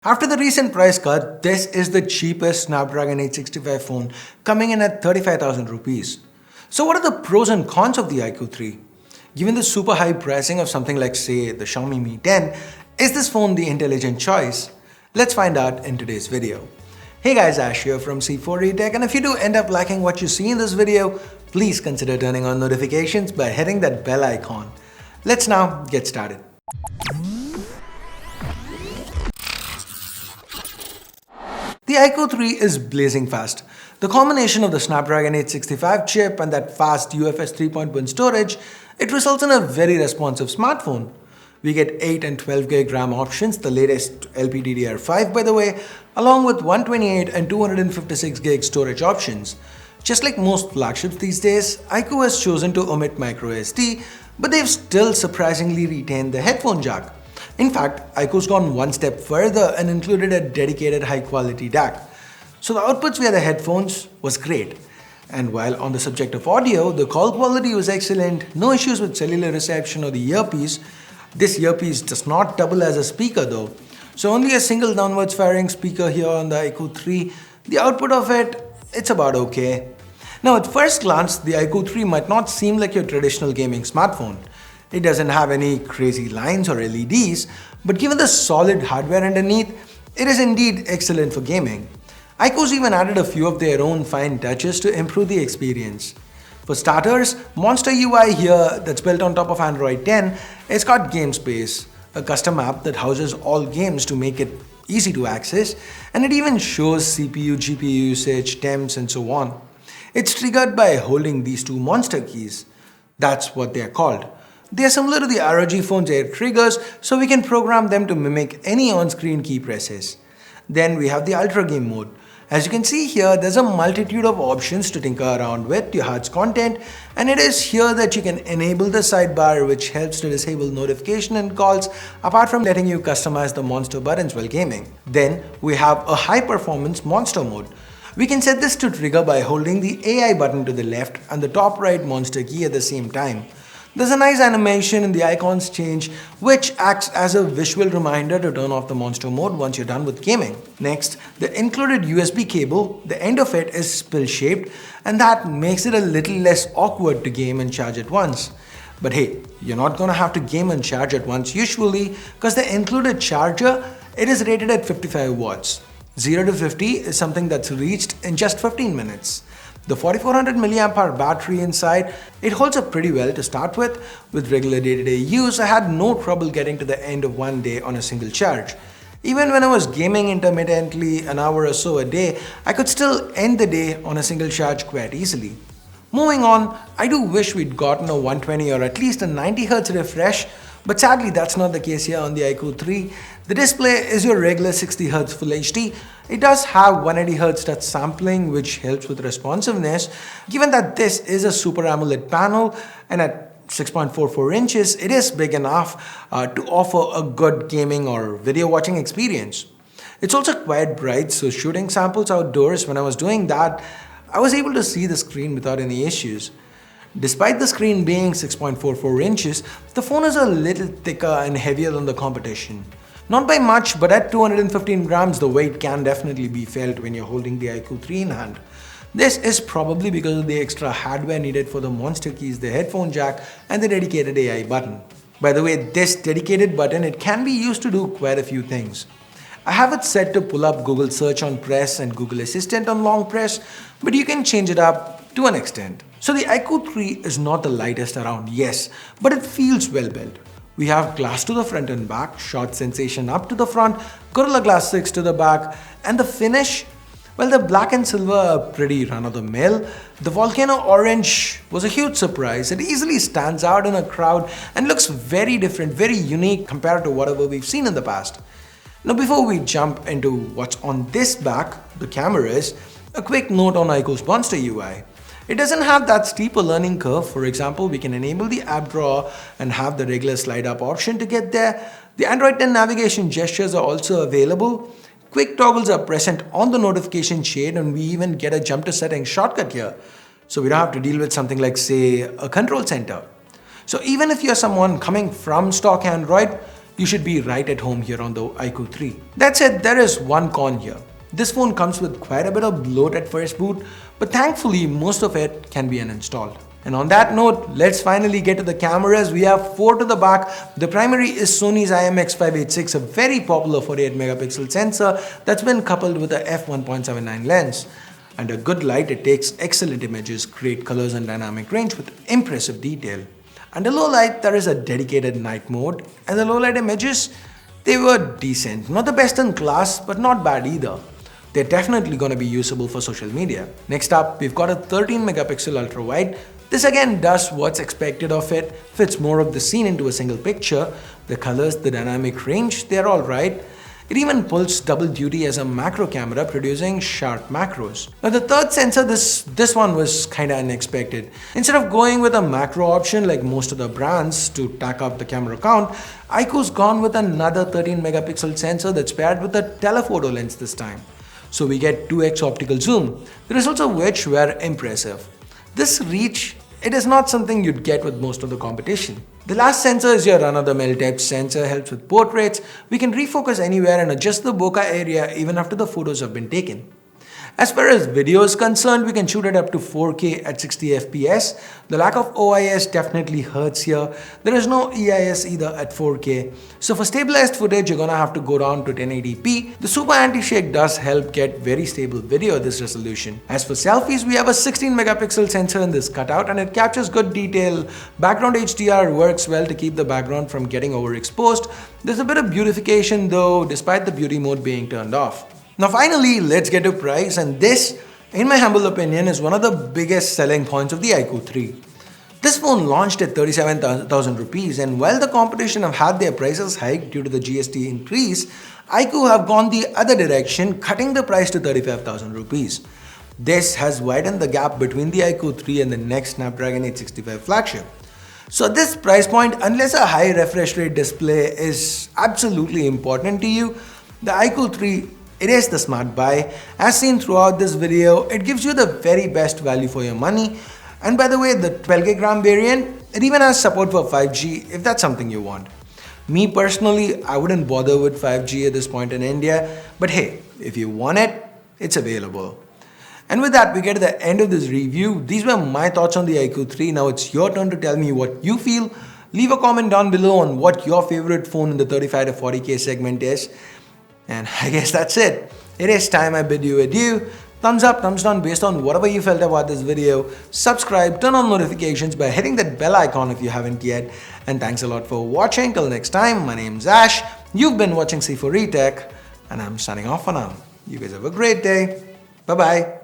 After the recent price cut, this is the cheapest Snapdragon 865 phone, coming in at 35,000 rupees. So what are the pros and cons of the iQOO 3? Given the super high pricing of something like, say, the Xiaomi Mi 10, is this phone the intelligent choice? Let's find out in today's video. Hey guys, Ash here from C4E Tech, and if you do end up liking what you see in this video, please consider turning on notifications by hitting that bell icon. Let's now get started. The iQOO 3 is blazing fast. The combination of the Snapdragon 865 chip and that fast UFS 3.1 storage, it results in a very responsive smartphone. We get 8 and 12 GB RAM options, the latest LPDDR5 by the way, along with 128 and 256 GB storage options. Just like most flagships these days, iQOO has chosen to omit microSD, but they've still surprisingly retained the headphone jack. In fact, iQOO's gone one step further and included a dedicated high-quality DAC. So the outputs via the headphones was great. And while on the subject of audio, the call quality was excellent, no issues with cellular reception or the earpiece. This earpiece does not double as a speaker though. So only a single downwards firing speaker here on the iQOO 3. The output of it's about okay. Now at first glance, the iQOO 3 might not seem like your traditional gaming smartphone. It doesn't have any crazy lines or LEDs, but given the solid hardware underneath, it is indeed excellent for gaming. iQOO's even added a few of their own fine touches to improve the experience. For starters, Monster UI here that's built on top of Android 10, it's got GameSpace, a custom app that houses all games to make it easy to access, and it even shows CPU, GPU usage, temps and so on. It's triggered by holding these two monster keys. That's what they are called. They are similar to the ROG phone's Air triggers, so we can program them to mimic any on-screen key presses. Then we have the Ultra Game mode. As you can see here, there's a multitude of options to tinker around with your heart's content, and it is here that you can enable the sidebar, which helps to disable notification and calls, apart from letting you customize the monster buttons while gaming. Then we have a high-performance monster mode. We can set this to trigger by holding the AI button to the left and the top right monster key at the same time. There's a nice animation in the icons change, which acts as a visual reminder to turn off the monster mode once you're done with gaming. Next, the included USB cable, the end of it is spill-shaped, and that makes it a little less awkward to game and charge at once. But hey, you're not gonna have to game and charge at once usually, because the included charger, it is rated at 55 watts. 0 to 50 is something that's reached in just 15 minutes. The 4400 mAh battery inside, it holds up pretty well to start with. With regular day-to-day use, I had no trouble getting to the end of one day on a single charge. Even when I was gaming intermittently an hour or so a day, I could still end the day on a single charge quite easily. Moving on, I do wish we'd gotten a 120 or at least a 90Hz refresh, but sadly that's not the case here on the iQOO 3. The display is your regular 60Hz Full HD. It does have 180Hz touch sampling, which helps with responsiveness. Given that this is a Super AMOLED panel and at 6.44 inches, it is big enough to offer a good gaming or video watching experience. It's also quite bright, so shooting samples outdoors, when I was doing that, I was able to see the screen without any issues. Despite the screen being 6.44 inches, the phone is a little thicker and heavier than the competition. Not by much, but at 215 grams, the weight can definitely be felt when you're holding the iQOO 3 in hand. This is probably because of the extra hardware needed for the monster keys, the headphone jack, and the dedicated AI button. By the way, this dedicated button, it can be used to do quite a few things. I have it set to pull up Google Search on press and Google Assistant on long press, but you can change it up to an extent. So the iQOO 3 is not the lightest around, yes, but it feels well built. We have glass to the front and back, shot sensation up to the front, Gorilla Glass 6 to the back, and the finish, well, the black and silver are pretty run-of-the-mill. The volcano orange was a huge surprise. It easily stands out in a crowd and looks very different, very unique compared to whatever we've seen in the past. Now before we jump into what's on this back, the cameras, a quick note on iQOO's Monster UI. It doesn't have that steeper learning curve. For example, we can enable the app drawer and have the regular slide up option to get there. The Android 10 navigation gestures are also available. Quick toggles are present on the notification shade, and we even get a jump to settings shortcut here. So we don't have to deal with something like, say, a control center. So even if you're someone coming from stock Android, you should be right at home here on the iQOO 3. That said, there is one con here. This phone comes with quite a bit of bloat at first boot, but thankfully most of it can be uninstalled. And on that note, let's finally get to the cameras. We have 4 to the back. The primary is Sony's IMX586, a very popular 48 megapixel sensor that's been coupled with a f1.79 lens. Under good light, it takes excellent images, great colors and dynamic range with impressive detail. Under low light, there is a dedicated night mode, and the low light images, they were decent. Not the best in class, but not bad either. They're definitely going to be usable for social media. Next up, we've got a 13 megapixel ultra wide. This again does what's expected of it, fits more of the scene into a single picture. The colors, the dynamic range, they're alright. It even pulls double duty as a macro camera, producing sharp macros. Now the third sensor, this one was kinda unexpected. Instead of going with a macro option like most of the brands to tack up the camera count, iQOO's gone with another 13 megapixel sensor that's paired with a telephoto lens this time. So we get 2x optical zoom, the results of which were impressive. This reach, it is not something you'd get with most of the competition. The last sensor is your run-of-the-mill depth sensor, helps with portraits. We can refocus anywhere and adjust the bokeh area even after the photos have been taken. As far as video is concerned, we can shoot it up to 4K at 60 FPS. The lack of OIS definitely hurts here. There is no EIS either at 4K. So for stabilized footage, you're gonna have to go down to 1080p. The Super Anti-Shake does help get very stable video at this resolution. As for selfies, we have a 16 megapixel sensor in this cutout and it captures good detail. Background HDR works well to keep the background from getting overexposed. There's a bit of beautification though, despite the beauty mode being turned off. Now finally, let's get to price, and this, in my humble opinion, is one of the biggest selling points of the iQOO 3. This phone launched at 37,000 rupees, and while the competition have had their prices hiked due to the GST increase, iQOO have gone the other direction, cutting the price to 35,000 rupees. This has widened the gap between the iQOO 3 and the next Snapdragon 865 flagship. So at this price point, unless a high refresh rate display is absolutely important to you, the iQOO 3, it is the smart buy. As seen throughout this video, it gives you the very best value for your money. And by the way, the 12GB variant, it even has support for 5G if that's something you want. Me personally, I wouldn't bother with 5G at this point in India, but hey, if you want it, it's available. And with that, we get to the end of this review. These were my thoughts on the iQOO 3. Now it's your turn to tell me what you feel. Leave a comment down below on what your favorite phone in the 35 to 40K segment is. And I guess that's it. It is time I bid you adieu. Thumbs up, thumbs down based on whatever you felt about this video. Subscribe, turn on notifications by hitting that bell icon if you haven't yet. And thanks a lot for watching. Till next time, my name's Ash. You've been watching C4E Tech, and I'm signing off for now. You guys have a great day. Bye-bye.